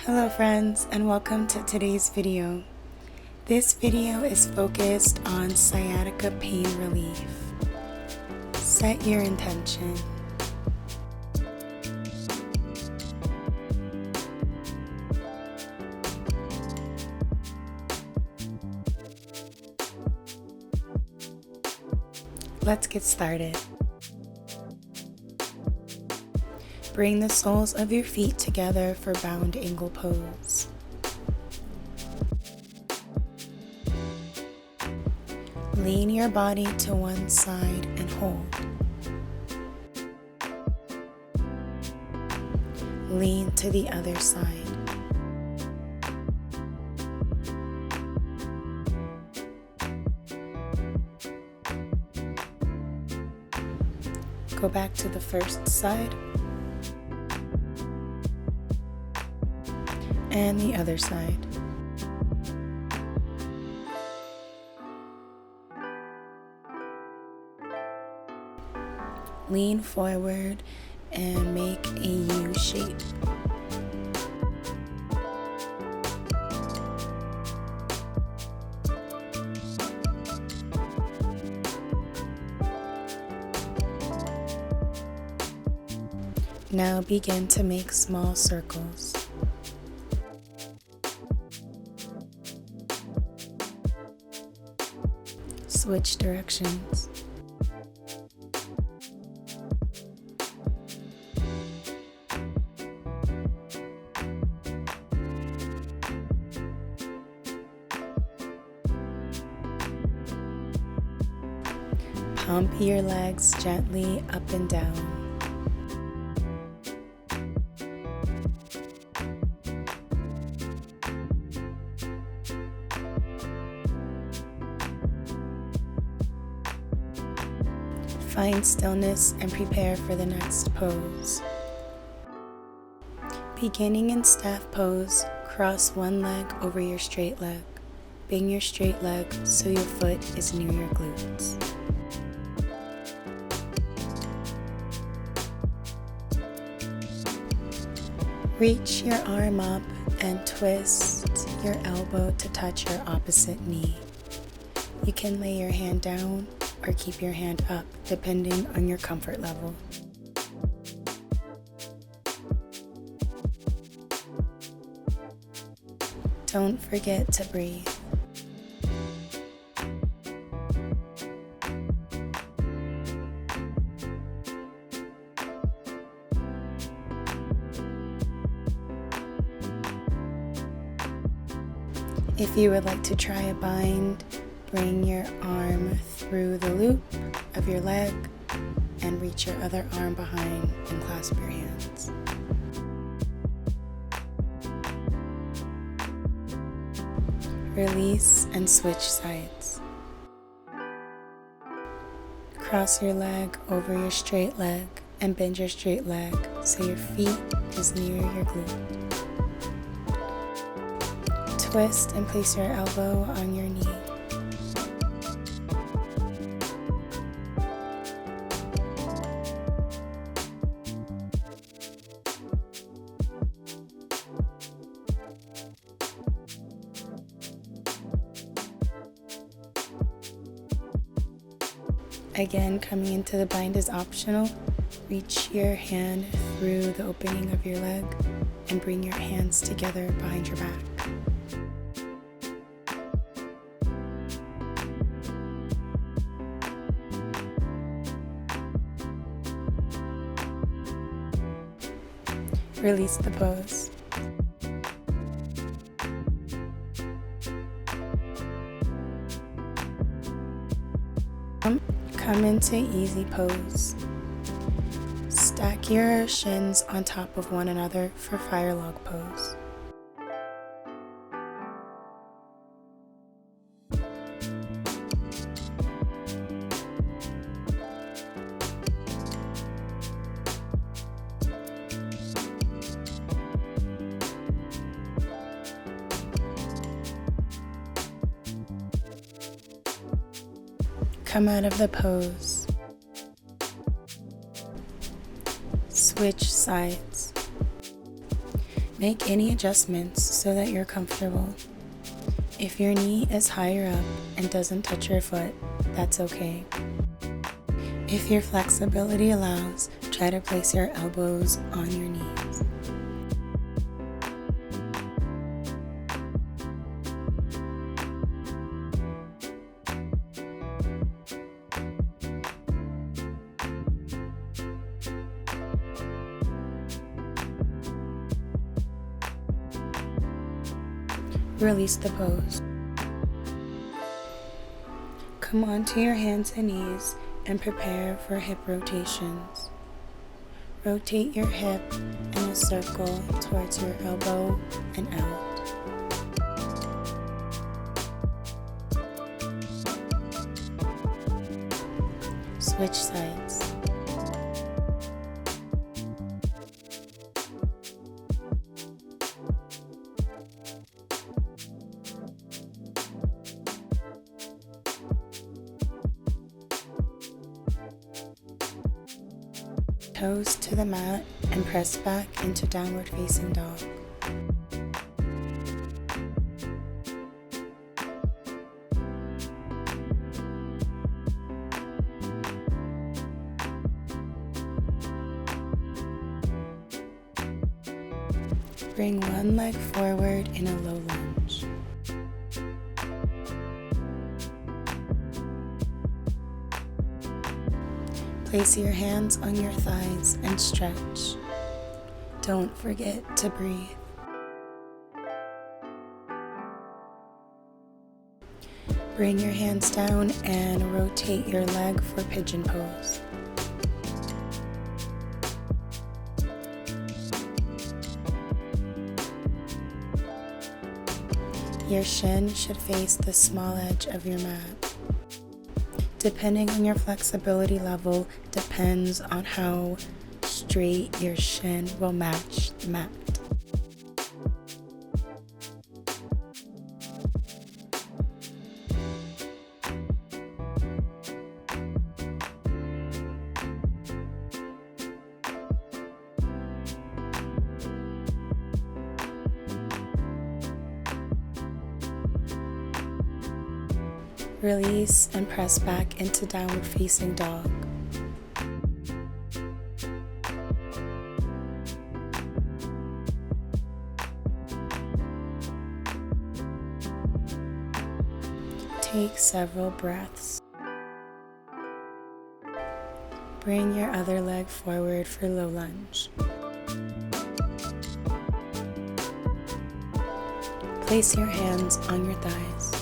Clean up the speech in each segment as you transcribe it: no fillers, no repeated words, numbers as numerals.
Hello friends, and welcome to today's video. This video is focused on sciatica pain relief. Set your intention. Let's get started. Bring the soles of your feet together for bound angle pose. Lean your body to one side and hold. Lean to the other side. Go back to the first side. And the other side. Lean forward and make a U shape. Now begin to make small circles. Switch directions. Pump your legs gently up and down. Find stillness and prepare for the next pose. Beginning in staff pose, cross one leg over your straight leg. Bend your straight leg so your foot is near your glutes. Reach your arm up and twist your elbow to touch your opposite knee. You can lay your hand down or keep your hand up, depending on your comfort level. Don't forget to breathe. If you would like to try a bind, bring your arm through the loop of your leg and reach your other arm behind and clasp your hands. Release and switch sides. Cross your leg over your straight leg and bend your straight leg so your feet is near your glute. Twist and place your elbow on your knee. Again, coming into the bind is optional. Reach your hand through the opening of your leg and bring your hands together behind your back. Release the pose. Come into easy pose. Stack your shins on top of one another for fire log pose. Come out of the pose. Switch sides. Make any adjustments so that you're comfortable. If your knee is higher up and doesn't touch your foot, that's okay. If your flexibility allows, try to place your elbows on your knees. Release the pose. Come onto your hands and knees and prepare for hip rotations. Rotate your hip in a circle towards your elbow and out. Switch sides. Toes to the mat and press back into downward facing dog. Bring one leg forward in a low lunge. Place your hands on your thighs and stretch. Don't forget to breathe. Bring your hands down and rotate your leg for pigeon pose. Your shin should face the small edge of your mat. Depending on your flexibility level, depends on how straight your shin will match the mat. Release and press back into downward facing dog. Take several breaths. Bring your other leg forward for low lunge. Place your hands on your thighs.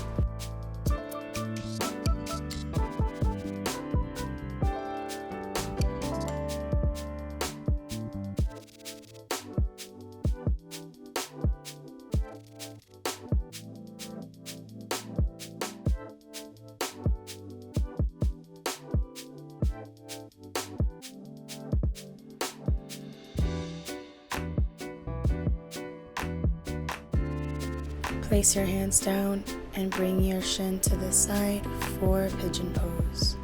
Place your hands down and bring your shin to the side for pigeon pose.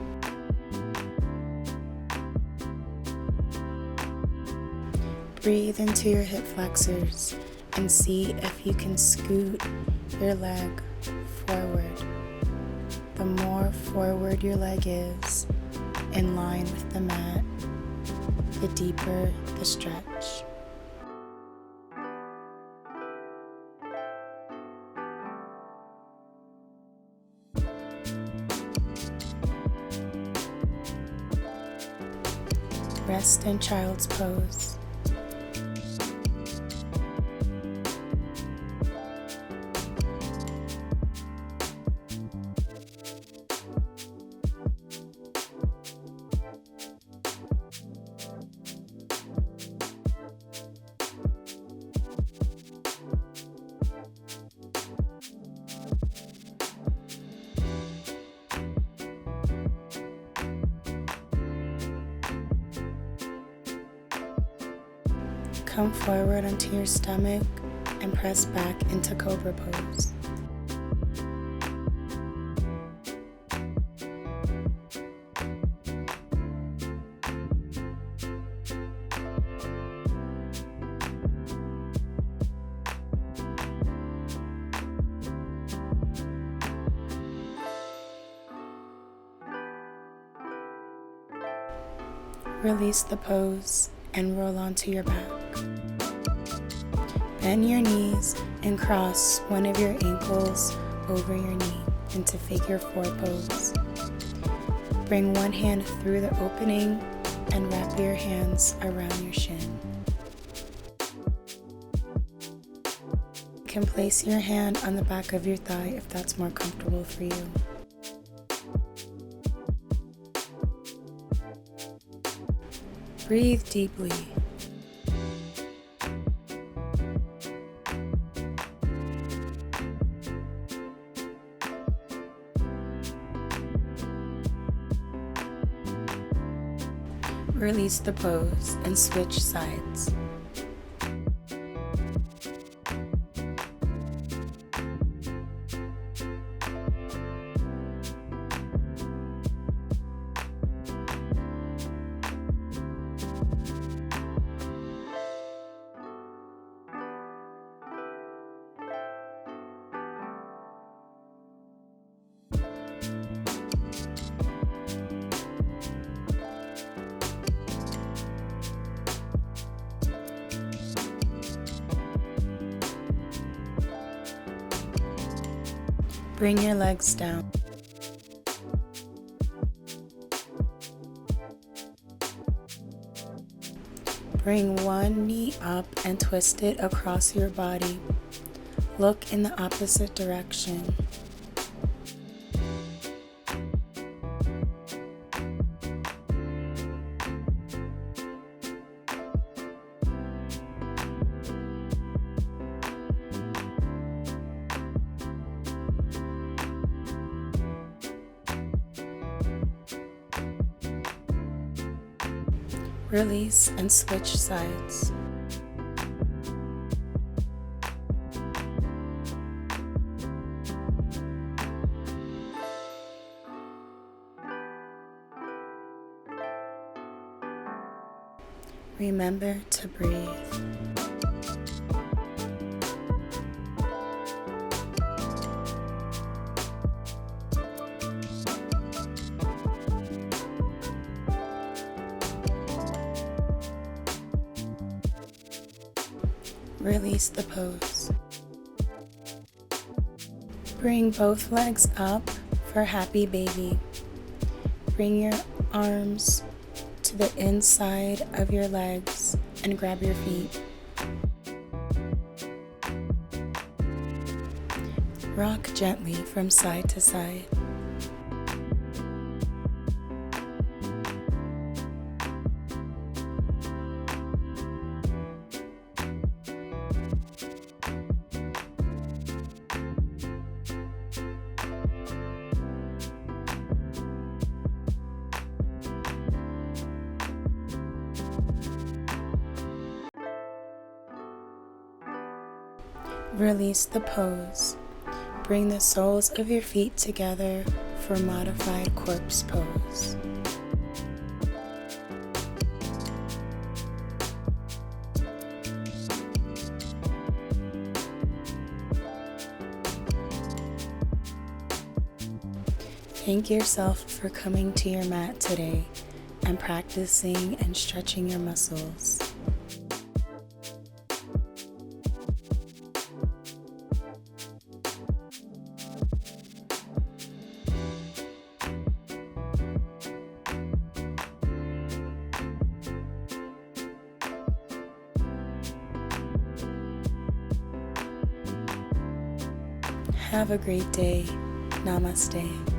Breathe into your hip flexors and see if you can scoot your leg forward. The more forward your leg is, in line with the mat, the deeper the stretch. Rest in child's pose. Come forward onto your stomach and press back into cobra pose. Release the pose and roll onto your back. Bend your knees and cross one of your ankles over your knee into figure 4 pose. Bring one hand through the opening and wrap your hands around your shin. You can place your hand on the back of your thigh if that's more comfortable for you. Breathe deeply. Release the pose and switch sides. Bring your legs down. Bring one knee up and twist it across your body. Look in the opposite direction. Release and switch sides. Remember to breathe. Release the pose. Bring both legs up for happy baby. Bring your arms to the inside of your legs and grab your feet. Rock gently from side to side. Release the pose. Bring the soles of your feet together for modified corpse pose. Thank yourself for coming to your mat today and practicing and stretching your muscles. Have a great day. Namaste.